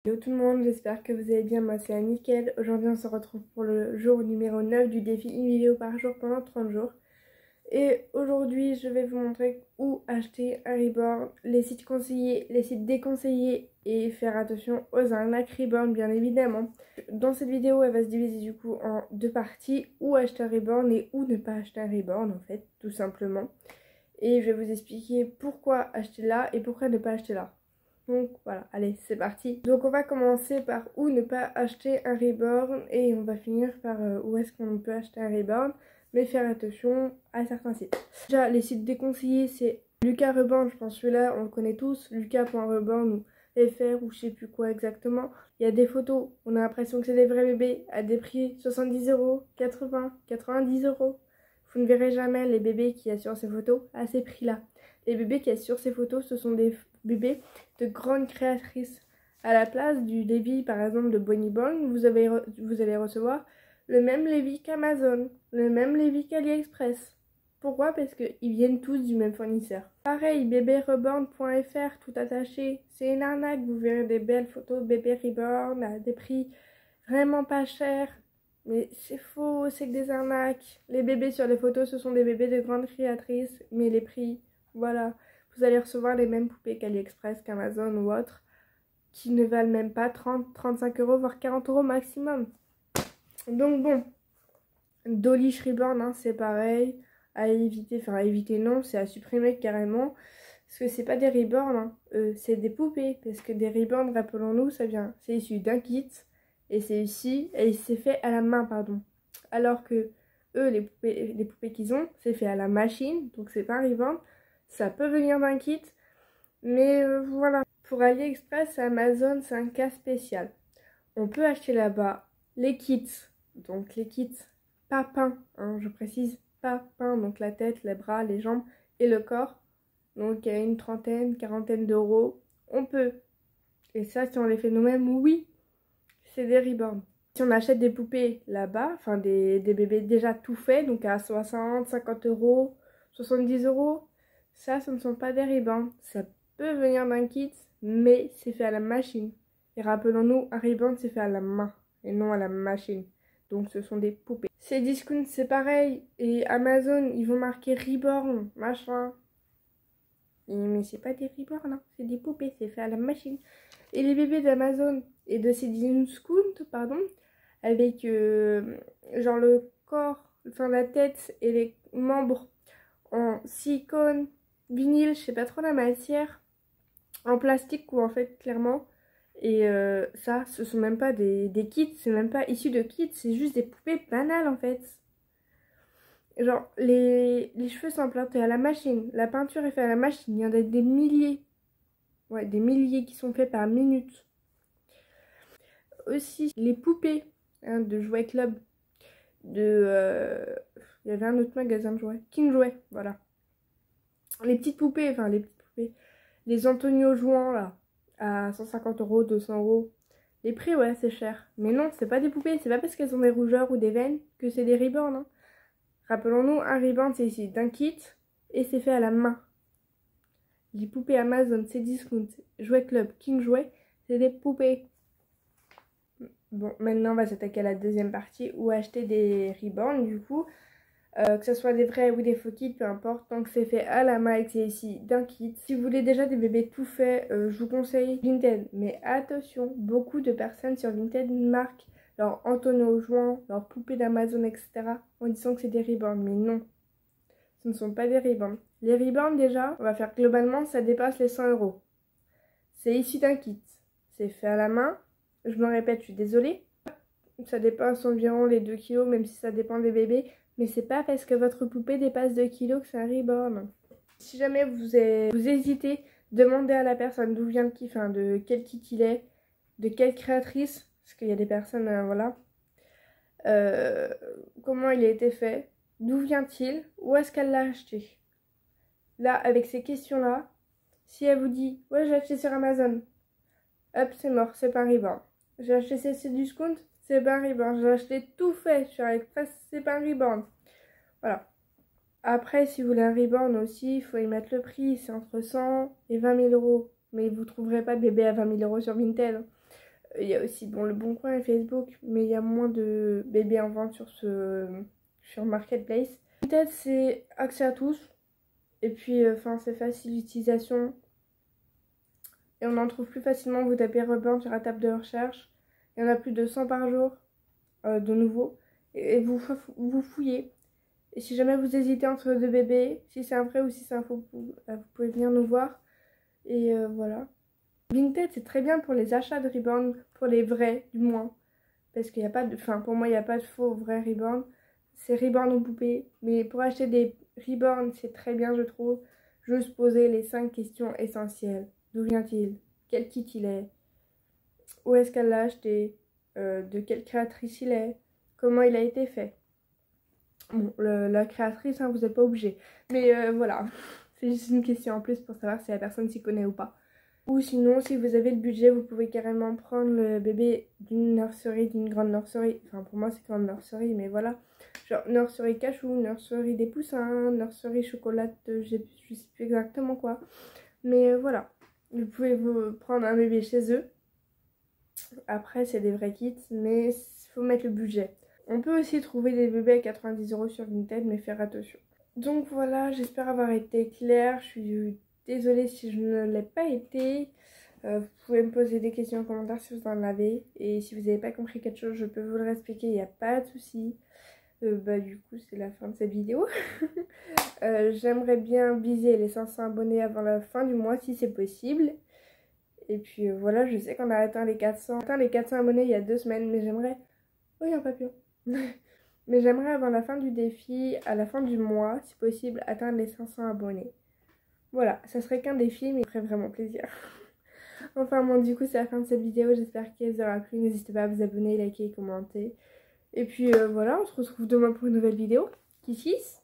Hello tout le monde, j'espère que vous allez bien, moi c'est nickel. Aujourd'hui on se retrouve pour le jour numéro 9 du défi une vidéo par jour pendant 30 jours. Et aujourd'hui je vais vous montrer où acheter un reborn, les sites conseillés, les sites déconseillés et faire attention aux arnaques reborn bien évidemment. Dans cette vidéo elle va se diviser du coup en deux parties, où acheter un reborn et où ne pas acheter un reborn en fait, tout simplement. Et je vais vous expliquer pourquoi acheter là et pourquoi ne pas acheter là. Donc voilà, allez, c'est parti. Donc on va commencer par où ne pas acheter un reborn et on va finir par où est-ce qu'on peut acheter un reborn, mais faire attention à certains sites. Déjà, les sites déconseillés, c'est Lucas Reborn, je pense celui-là, on le connaît tous, lucas.reborn ou FR ou je sais plus quoi exactement. Il y a des photos, on a l'impression que c'est des vrais bébés à des prix 70 €, 80, 90 €. Vous ne verrez jamais les bébés qui assurent ces photos à ces prix-là. Les bébés qui assurent ces photos, ce sont des bébés de grandes créatrices. À la place du Levi, par exemple, de Bonnie Bong, vous allez recevoir le même Levi qu'Amazon, le même Levi qu'AliExpress. Pourquoi? Parce qu'ils viennent tous du même fournisseur. Pareil, bébéreborn.fr, tout attaché, c'est une arnaque. Vous verrez des belles photos de bébés reborn à des prix vraiment pas chers. Mais c'est faux, c'est que des arnaques. Les bébés sur les photos, ce sont des bébés de grandes créatrices, mais les prix, voilà. Vous allez recevoir les mêmes poupées qu'AliExpress, qu'Amazon ou autres, qui ne valent même pas 30, 35 €, voire 40 € maximum. Donc bon, Dolly Reborn, hein, c'est pareil, à éviter, enfin à éviter non, c'est à supprimer carrément, parce que c'est pas des reborn, hein, c'est des poupées, parce que des reborn, rappelons-nous, c'est issu d'un kit, et c'est ici, et c'est fait à la main, pardon. Alors que eux, les poupées qu'ils ont, c'est fait à la machine, donc c'est pas un reborn, ça peut venir d'un kit, mais voilà. Pour AliExpress et Amazon, c'est un cas spécial. On peut acheter là-bas les kits, donc les kits pas peints, hein, je précise, pas peints, donc la tête, les bras, les jambes et le corps. Donc il y a une trentaine, quarantaine d'euros. On peut. Et ça, si on les fait nous-mêmes, oui, c'est des reborn. Si on achète des poupées là-bas, enfin des bébés déjà tout faits, donc à 60, 50 €, 70 €, ça, ce ne sont pas des reborn. Ça peut venir d'un kit, mais c'est fait à la machine. Et rappelons-nous, un reborn, c'est fait à la main et non à la machine. Donc ce sont des poupées. Cdiscount, c'est pareil. Et Amazon, ils vont marquer reborn, machin. Mais c'est pas des reborn, hein. C'est des poupées, c'est fait à la machine. Et les bébés d'Amazon et de Cdiscount, pardon, avec genre le corps, enfin la tête et les membres en silicone, vinyle, je sais pas trop la matière, en plastique ou en fait clairement. Et ça, ce sont même pas des kits, c'est même pas issu de kits, c'est juste des poupées banales en fait. Genre les cheveux sont implantés à la machine, la peinture est faite à la machine, il y en a des milliers. Ouais, des milliers qui sont faits par minute. Aussi, les poupées, hein, de Jouet Club, il y avait un autre magasin de jouets, King Jouet, voilà. Les petites poupées, enfin les petites poupées, les Antonio jouants là, à 150 €, 200 €. Les prix, ouais, c'est cher. Mais non, c'est pas des poupées, c'est pas parce qu'elles ont des rougeurs ou des veines que c'est des reborn, hein. Rappelons-nous, un reborn c'est ici d'un kit et c'est fait à la main. Les poupées Amazon, Cdiscount, Jouet Club, King Jouet, c'est des poupées. Bon, maintenant on va s'attaquer à la deuxième partie où acheter des reborn du coup. Que ce soit des vrais ou des faux kits, peu importe, tant que c'est fait à la main et que c'est ici d'un kit. Si vous voulez déjà des bébés tout faits, je vous conseille Vinted. Mais attention, beaucoup de personnes sur Vinted marquent leur Antonio jouant, leur poupée d'Amazon, etc. en disant que c'est des reborn. Mais non, ce ne sont pas des reborn. Les reborn déjà, on va faire globalement, ça dépasse les 100 €. C'est issu d'un kit. C'est fait à la main. Je me répète, je suis désolée. Ça dépasse environ les 2 kilos, même si ça dépend des bébés. Mais c'est pas parce que votre poupée dépasse 2 kilos que c'est un reborn. Si jamais vous hésitez, demandez à la personne d'où vient le kit, enfin de quel kit il est, de quelle créatrice, parce qu'il y a des personnes, voilà. Comment il a été fait, d'où vient-il, où est-ce qu'elle l'a acheté. Là, avec ces questions-là, si elle vous dit « Ouais, j'ai acheté sur Amazon », hop, c'est mort, c'est pas un reborn. J'ai acheté celle-ci du discount, c'est pas un reborn. J'ai acheté tout fait sur AliExpress, c'est pas un reborn. Voilà. Après, si vous voulez un reborn aussi, il faut y mettre le prix. C'est entre 100 et 20 000 €. Mais vous trouverez pas de bébé à 20 000 € sur Vinted. Il y a aussi bon, le Bon Coin et Facebook, mais il y a moins de bébés en vente sur Marketplace. Peut-être c'est accès à tous. Et puis, c'est facile d'utilisation. Et on en trouve plus facilement. Vous tapez Reborn sur la table de recherche. Il y en a plus de 100 par jour de nouveau. Et vous fouillez. Et si jamais vous hésitez entre deux bébés, si c'est un vrai ou si c'est un faux, vous pouvez venir nous voir. Et voilà. Vinted, c'est très bien pour les achats de Reborn, pour les vrais du moins. Parce qu'il n'y a pas de... Enfin, pour moi, il n'y a pas de faux vrai Reborn. C'est Reborn aux poupées. Mais pour acheter des Reborn, c'est très bien, je trouve. Juste poser les 5 questions essentielles. D'où vient-il? Quel kit il est? Où est-ce qu'elle l'a acheté? De quelle créatrice il est? Comment il a été fait? Bon, la créatrice, hein, vous n'êtes pas obligé. Mais voilà, c'est juste une question en plus pour savoir si la personne s'y connaît ou pas. Ou sinon, si vous avez le budget, vous pouvez carrément prendre le bébé d'une nurserie, d'une grande nurserie. Enfin, pour moi, c'est grande nurserie, mais voilà. Genre nurserie cachou, nurserie des poussins, nurserie chocolat, je sais plus exactement quoi. Mais voilà, vous pouvez vous prendre un bébé chez eux. Après, c'est des vrais kits, mais il faut mettre le budget. On peut aussi trouver des bébés à 90 € sur Vinted, mais faire attention. Donc voilà, j'espère avoir été claire. Je suis désolée si je ne l'ai pas été. Vous pouvez me poser des questions en commentaire si vous en avez. Et si vous n'avez pas compris quelque chose, je peux vous le expliquer, il n'y a pas de souci. Du coup, c'est la fin de cette vidéo. J'aimerais bien viser les 500 abonnés avant la fin du mois si c'est possible. Et puis voilà, je sais qu'on a atteint les 400. On a atteint les 400 abonnés il y a 2 semaines, mais j'aimerais... Oh, il y a un papillon. Mais j'aimerais avant la fin du défi, à la fin du mois, si possible, atteindre les 500 abonnés. Voilà, ça serait qu'un défi, mais il ferait vraiment plaisir. Enfin bon, du coup, c'est la fin de cette vidéo. J'espère qu'elle vous aura plu. N'hésitez pas à vous abonner, liker et commenter. Et puis voilà, on se retrouve demain pour une nouvelle vidéo. Kissis!